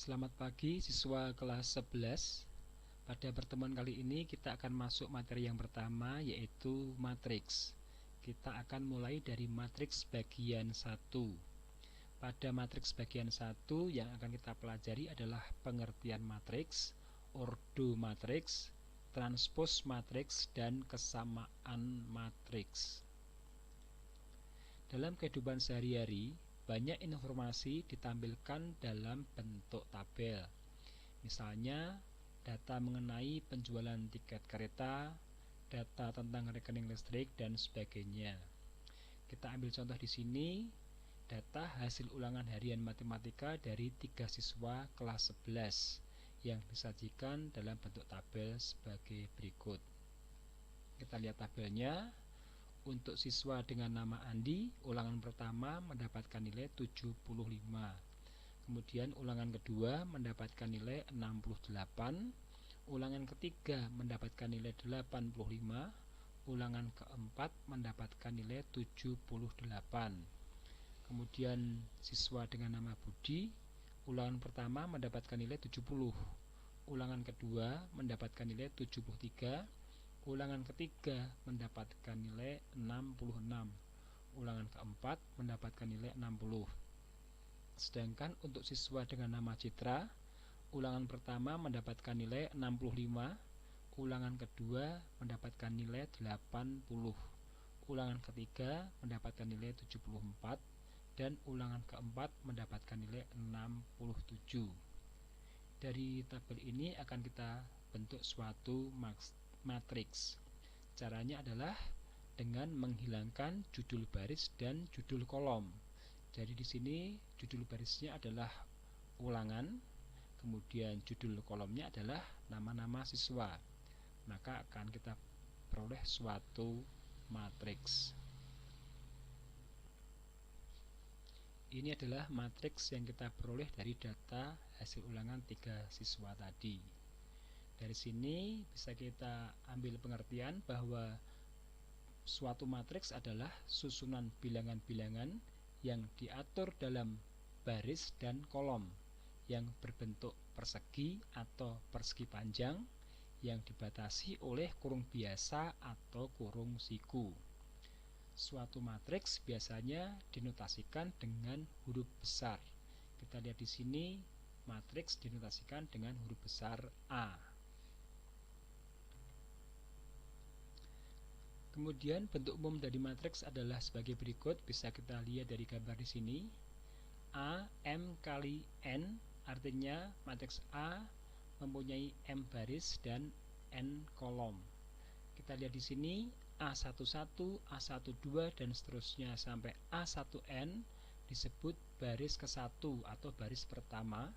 Selamat pagi siswa kelas 11. Pada pertemuan kali ini kita akan masuk materi yang pertama, yaitu matriks. Kita akan mulai dari matriks bagian 1. Pada matriks bagian 1 yang akan kita pelajari adalah pengertian matriks, ordo matriks, transpos matriks, dan kesamaan matriks. Dalam kehidupan sehari-hari, banyak informasi ditampilkan dalam bentuk tabel. Misalnya, data mengenai penjualan tiket kereta, data tentang rekening listrik, dan sebagainya. Kita ambil contoh di sini, data hasil ulangan harian matematika dari 3 siswa kelas 11 yang disajikan dalam bentuk tabel sebagai berikut. Kita lihat tabelnya. Untuk siswa dengan nama Andi, ulangan pertama mendapatkan nilai 75. Kemudian ulangan kedua mendapatkan nilai 68, ulangan ketiga mendapatkan nilai 85, ulangan keempat mendapatkan nilai 78. Kemudian siswa dengan nama Budi, ulangan pertama mendapatkan nilai 70, ulangan kedua mendapatkan nilai 73, ulangan ketiga mendapatkan nilai 66, ulangan keempat mendapatkan nilai 60. Sedangkan untuk siswa dengan nama Citra, ulangan pertama mendapatkan nilai 65, ulangan kedua mendapatkan nilai 80, ulangan ketiga mendapatkan nilai 74, dan ulangan keempat mendapatkan nilai 67. Dari tabel ini akan kita bentuk suatu matriks. Caranya adalah dengan menghilangkan judul baris dan judul kolom. Jadi di sini judul barisnya adalah ulangan, kemudian judul kolomnya adalah nama-nama siswa. Maka akan kita peroleh suatu matriks. Ini adalah matriks yang kita peroleh dari data hasil ulangan 3 siswa tadi. Dari sini bisa kita ambil pengertian bahwa suatu matriks adalah susunan bilangan-bilangan yang diatur dalam baris dan kolom yang berbentuk persegi atau persegi panjang yang dibatasi oleh kurung biasa atau kurung siku. Suatu matriks biasanya dinotasikan dengan huruf besar. Kita lihat di sini matriks dinotasikan dengan huruf besar A. Kemudian bentuk umum dari matriks adalah sebagai berikut, bisa kita lihat dari gambar di sini. A M kali N, artinya matriks A mempunyai M baris dan N kolom. Kita lihat di sini A11, A12 dan seterusnya sampai A1N disebut baris ke-1 atau baris pertama.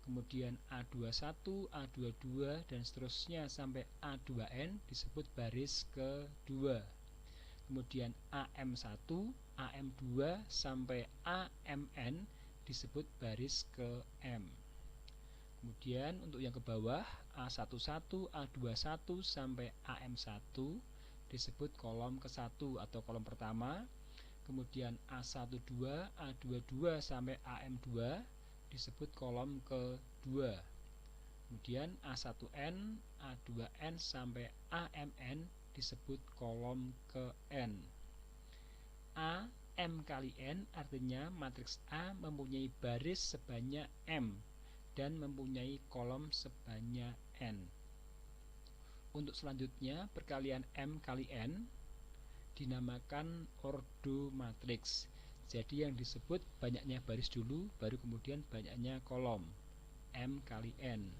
Kemudian A21, A22 dan seterusnya sampai A2N disebut baris kedua. Kemudian AM1, AM2 sampai AMN disebut baris ke-M. Kemudian untuk yang ke bawah A11, A21 sampai AM1 disebut kolom ke-1 atau kolom pertama. Kemudian A12, A22 sampai AM2 disebut kolom ke-2. Kemudian A1N, A2N sampai AMN disebut kolom ke-N. A M kali N artinya matriks A mempunyai baris sebanyak M dan mempunyai kolom sebanyak N. Untuk selanjutnya, perkalian M kali N dinamakan ordo matriks. Jadi yang disebut banyaknya baris dulu, baru kemudian banyaknya kolom. M kali N.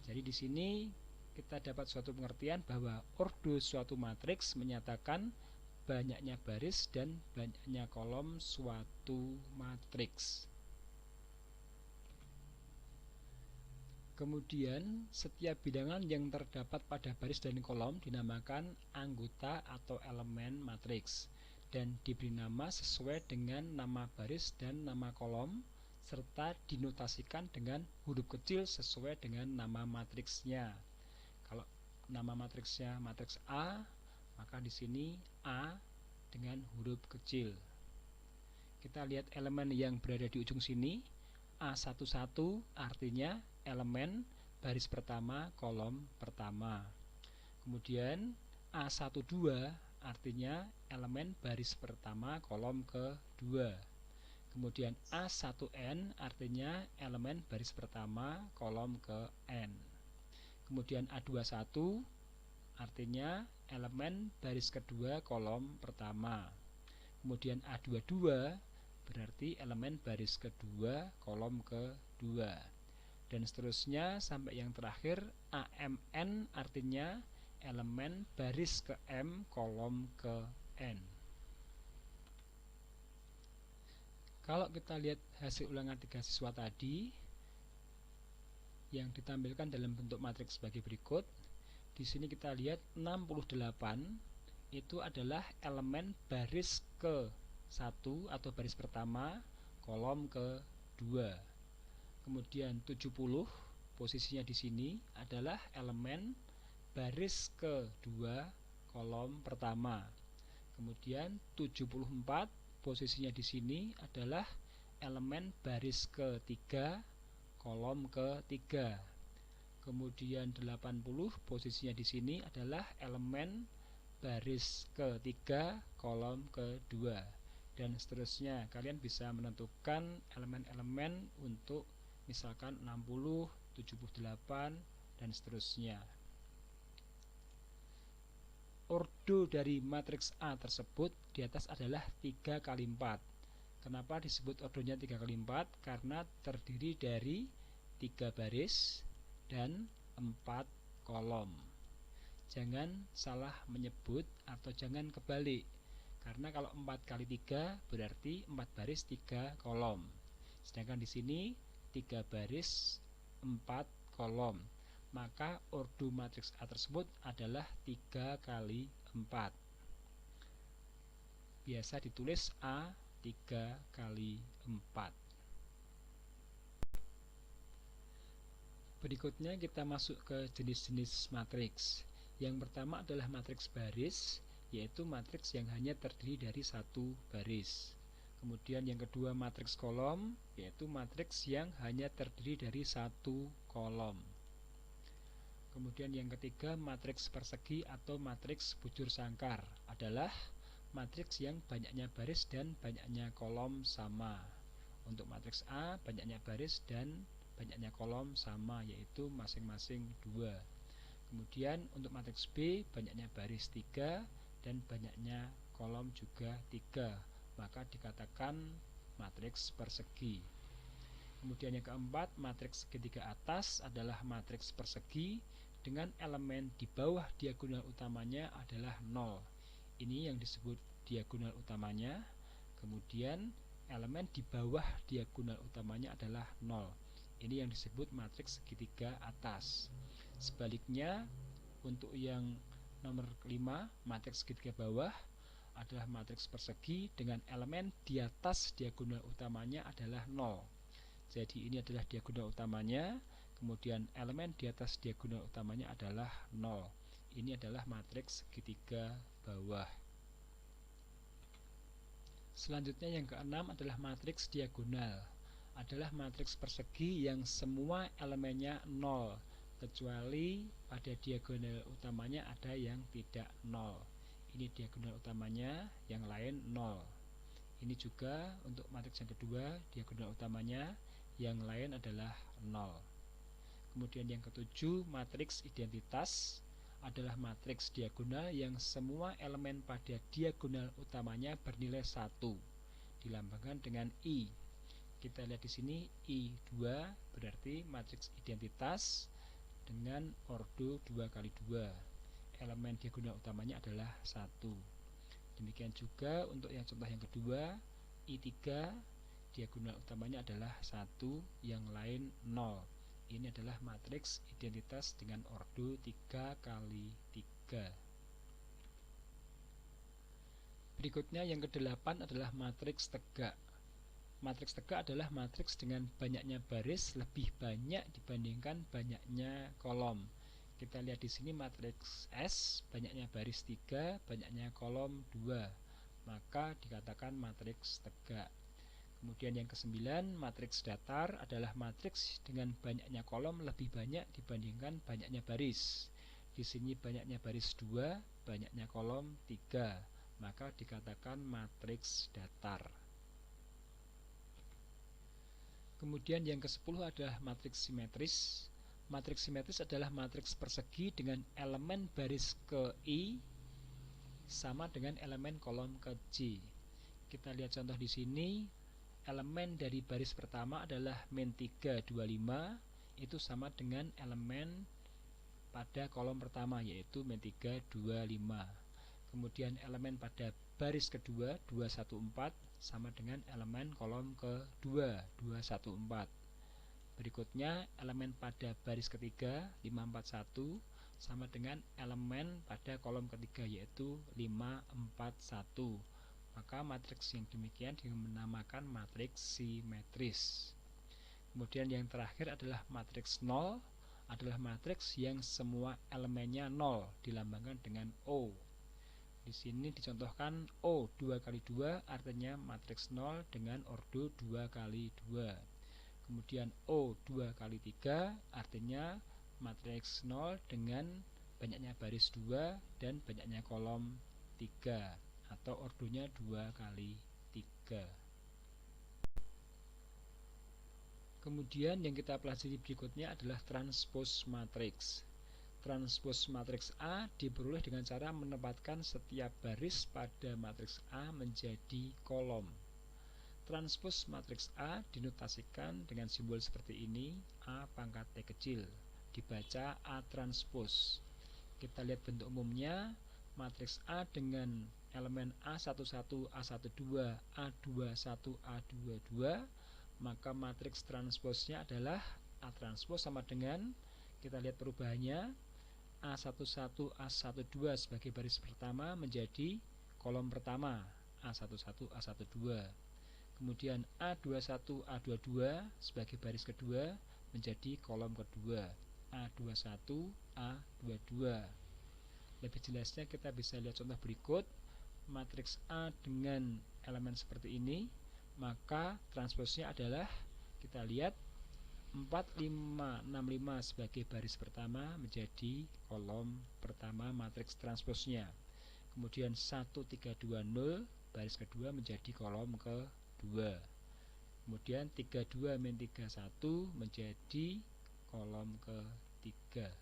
Jadi di sini kita dapat suatu pengertian bahwa ordo suatu matriks menyatakan banyaknya baris dan banyaknya kolom suatu matriks. Kemudian setiap bilangan yang terdapat pada baris dan kolom dinamakan anggota atau elemen matriks dan diberi nama sesuai dengan nama baris dan nama kolom serta dinotasikan dengan huruf kecil sesuai dengan nama matriksnya. Kalau nama matriksnya matriks A, maka di sini A dengan huruf kecil. Kita lihat elemen yang berada di ujung sini. A11 artinya elemen baris pertama kolom pertama. Kemudian A12 artinya elemen baris pertama kolom kedua. Kemudian A1N artinya elemen baris pertama kolom ke N. Kemudian A21 artinya elemen baris kedua kolom pertama. Kemudian A22 berarti elemen baris kedua kolom kedua. Dan seterusnya sampai yang terakhir AMN artinya elemen baris ke M kolom ke N. Kalau kita lihat hasil ulangan 3 siswa tadi yang ditampilkan dalam bentuk matriks sebagai berikut. Di sini kita lihat 68 itu adalah elemen baris ke-1 atau baris pertama kolom ke-2. Kemudian 70 posisinya di sini adalah elemen baris ke-2 kolom pertama. Kemudian 74 posisinya di sini adalah elemen baris ke-3 kolom ke-3. Kemudian 80 posisinya di sini adalah elemen baris ke-3 kolom ke-2. Dan seterusnya, kalian bisa menentukan elemen-elemen untuk misalkan 60, 78 dan seterusnya. Ordo dari matriks A tersebut di atas adalah 3 kali 4. Kenapa disebut ordonya 3 kali 4? Karena terdiri dari 3 baris dan 4 kolom. Jangan salah menyebut atau jangan kebalik. Karena kalau 4 kali 3 berarti 4 baris 3 kolom. Sedangkan di sini 3 baris 4 kolom. Maka ordo matriks A tersebut adalah 3 kali 4. Biasa ditulis A 3 kali 4. Berikutnya kita masuk ke jenis-jenis matriks. Yang pertama adalah matriks baris, yaitu matriks yang hanya terdiri dari 1 baris. Kemudian yang kedua matriks kolom, yaitu matriks yang hanya terdiri dari 1 kolom. Kemudian yang ketiga matriks persegi atau matriks bujur sangkar adalah matriks yang banyaknya baris dan banyaknya kolom sama. Untuk matriks A banyaknya baris dan banyaknya kolom sama, yaitu masing-masing 2. Kemudian untuk matriks B banyaknya baris 3 dan banyaknya kolom juga 3, maka dikatakan matriks persegi. Kemudian yang keempat, matriks segitiga atas adalah matriks persegi dengan elemen di bawah diagonal utamanya adalah 0. Ini yang disebut diagonal utamanya. Kemudian elemen di bawah diagonal utamanya adalah 0. Ini yang disebut matriks segitiga atas. Sebaliknya, untuk yang nomor 5, matriks segitiga bawah adalah matriks persegi dengan elemen di atas diagonal utamanya adalah 0. Jadi ini adalah diagonal utamanya, kemudian elemen di atas diagonal utamanya adalah 0. Ini adalah matriks segitiga bawah. Selanjutnya yang keenam adalah matriks diagonal. Adalah matriks persegi yang semua elemennya 0, kecuali pada diagonal utamanya ada yang tidak 0. Ini diagonal utamanya, yang lain 0. Ini juga untuk matriks yang kedua, diagonal utamanya, yang lain adalah 0. Kemudian yang ketujuh, matriks identitas adalah matriks diagonal yang semua elemen pada diagonal utamanya bernilai 1, dilambangkan dengan I. Kita lihat di sini I2 berarti matriks identitas dengan ordo 2 kali 2. Elemen diagonal utamanya adalah 1. Demikian juga untuk yang contoh yang kedua, I3 diagonal utamanya adalah 1, yang lain 0. Ini adalah matriks identitas dengan ordo 3 kali 3. Berikutnya yang ke-8 adalah matriks tegak. Matriks tegak adalah matriks dengan banyaknya baris lebih banyak dibandingkan banyaknya kolom. Kita lihat di sini matriks S, banyaknya baris 3, banyaknya kolom 2. Maka dikatakan matriks tegak. Kemudian yang kesembilan, matriks datar adalah matriks dengan banyaknya kolom lebih banyak dibandingkan banyaknya baris. Di sini banyaknya baris 2, banyaknya kolom 3, maka dikatakan matriks datar. Kemudian yang ke-10 adalah matriks simetris. Matriks simetris adalah matriks persegi dengan elemen baris ke I sama dengan elemen kolom ke J. Kita lihat contoh di sini. Elemen dari baris pertama adalah min 3, 25, itu sama dengan elemen pada kolom pertama, yaitu min 3, 25. Kemudian elemen pada baris kedua, 214, sama dengan elemen kolom kedua, 214. Berikutnya, elemen pada baris ketiga, 541, sama dengan elemen pada kolom ketiga, yaitu 541. Maka matriks yang demikian dinamakan matriks simetris. Kemudian yang terakhir adalah matriks 0, adalah matriks yang semua elemennya 0, dilambangkan dengan O. Di sini dicontohkan O 2 kali 2 artinya matriks 0 dengan ordo 2 kali 2. Kemudian O 2 kali 3 artinya matriks 0 dengan banyaknya baris 2 dan banyaknya kolom 3. Atau ordonya 2 kali 3. Kemudian yang kita pelajari berikutnya adalah transpose matriks. Transpose matriks A diperoleh dengan cara menempatkan setiap baris pada matriks A menjadi kolom. Transpose matriks A dinotasikan dengan simbol seperti ini, A pangkat T kecil, dibaca A transpose. Kita lihat bentuk umumnya, matriks A dengan elemen A11, A12, A21, A22, maka matriks transposnya adalah A transpose sama dengan, kita lihat perubahannya, A11, A12 sebagai baris pertama menjadi kolom pertama, A11, A12. Kemudian A21, A22 sebagai baris kedua menjadi kolom kedua, A21, A22. Lebih jelasnya kita bisa lihat contoh berikut. Matriks A dengan elemen seperti ini, maka transposnya adalah, kita lihat, 4, 5, 6, 5 sebagai baris pertama menjadi kolom pertama matriks transposnya. Kemudian 1, 3, 2, 0 baris kedua menjadi kolom kedua. Kemudian 3, 2, min 3, 1 menjadi kolom ketiga.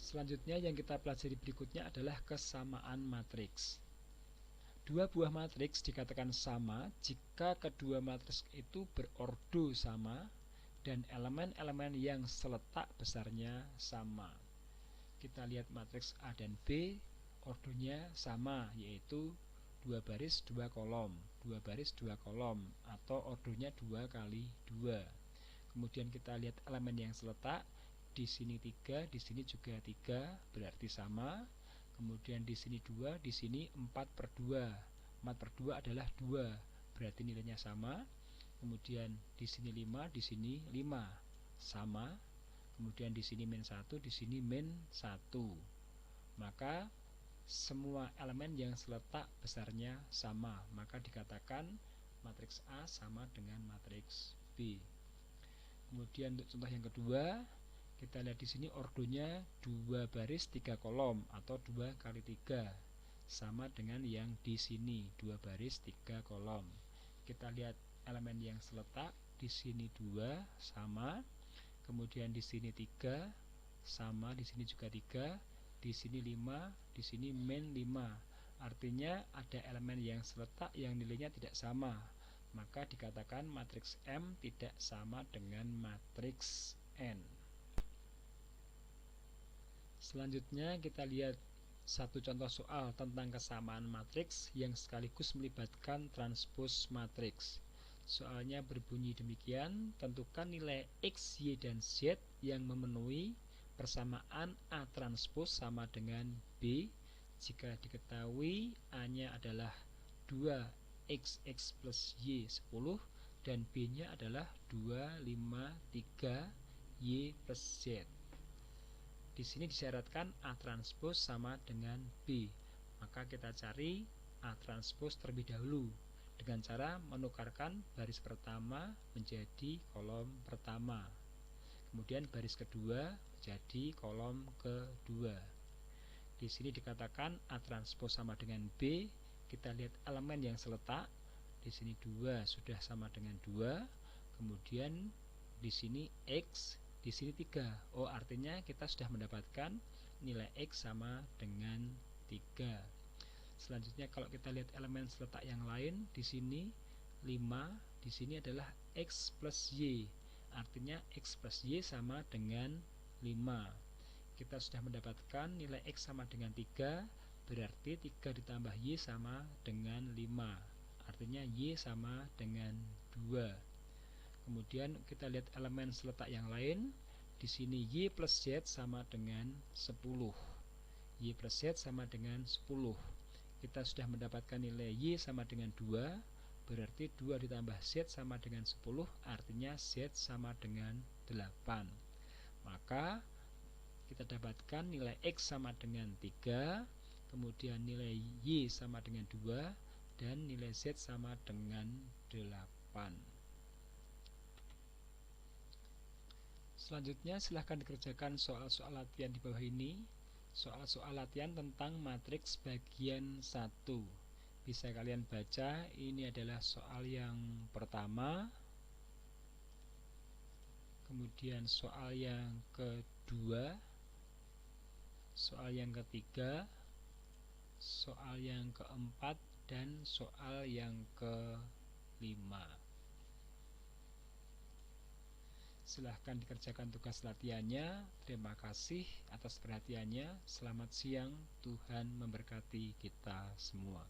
Selanjutnya yang kita pelajari berikutnya adalah kesamaan matriks. Dua buah matriks dikatakan sama jika kedua matriks itu berordo sama dan elemen-elemen yang seletak besarnya sama. Kita lihat matriks A dan B, ordonya sama, yaitu 2 baris 2 kolom, 2 baris 2 kolom, atau ordonya 2 kali 2. Kemudian kita lihat elemen yang seletak, di sini 3, di sini juga 3, berarti sama. Kemudian di sini 2, di sini 4/2. 4/2 adalah 2, berarti nilainya sama. Kemudian di sini 5, di sini 5, sama. Kemudian di sini min 1, di sini min 1. Maka semua elemen yang seletak besarnya sama, maka dikatakan matriks A sama dengan matriks B. Kemudian untuk contoh yang kedua, kita lihat di sini ordonya 2 baris 3 kolom atau 2 kali 3, sama dengan yang di sini 2 baris 3 kolom. Kita lihat elemen yang seletak, di sini 2 sama, kemudian di sini 3 sama, di sini juga 3, di sini 5, di sini min 5. Artinya ada elemen yang seletak yang nilainya tidak sama, maka dikatakan matriks M tidak sama dengan matriks N. Selanjutnya kita lihat satu contoh soal tentang kesamaan matriks yang sekaligus melibatkan transpose matriks. Soalnya berbunyi demikian, tentukan nilai X, Y, dan Z yang memenuhi persamaan A transpose sama dengan B jika diketahui A-nya adalah 2XX plus Y 10 dan B-nya adalah 2, 5, 3 Y plus Z. Di sini disyaratkan A transpose sama dengan B. Maka kita cari A transpose terlebih dahulu dengan cara menukarkan baris pertama menjadi kolom pertama, kemudian baris kedua menjadi kolom kedua. Di sini dikatakan A transpose sama dengan B. Kita lihat elemen yang seletak. Di sini 2 sudah sama dengan 2. Kemudian di sini X, di sini 3. Oh, artinya kita sudah mendapatkan nilai X sama dengan 3. Selanjutnya kalau kita lihat elemen seletak yang lain, di sini 5, di sini adalah X plus Y. Artinya X plus Y sama dengan 5. Kita sudah mendapatkan nilai X sama dengan 3, berarti 3 ditambah Y sama dengan 5. Artinya Y sama dengan 2. Kemudian kita lihat elemen seletak yang lain. Di sini Y plus Z sama dengan 10. Y plus Z sama dengan 10. Kita sudah mendapatkan nilai Y sama dengan 2, berarti 2 ditambah Z sama dengan 10, artinya Z sama dengan 8. Maka kita dapatkan nilai X sama dengan 3, kemudian nilai Y sama dengan 2, dan nilai Z sama dengan 8. Selanjutnya silahkan dikerjakan soal-soal latihan di bawah ini. Soal-soal latihan tentang matriks bagian 1. Bisa kalian baca, ini adalah soal yang pertama, kemudian soal yang kedua, soal yang ketiga, soal yang keempat, dan soal yang kelima. Silahkan dikerjakan tugas latihannya. Terima kasih atas perhatiannya. Selamat siang, Tuhan memberkati kita semua.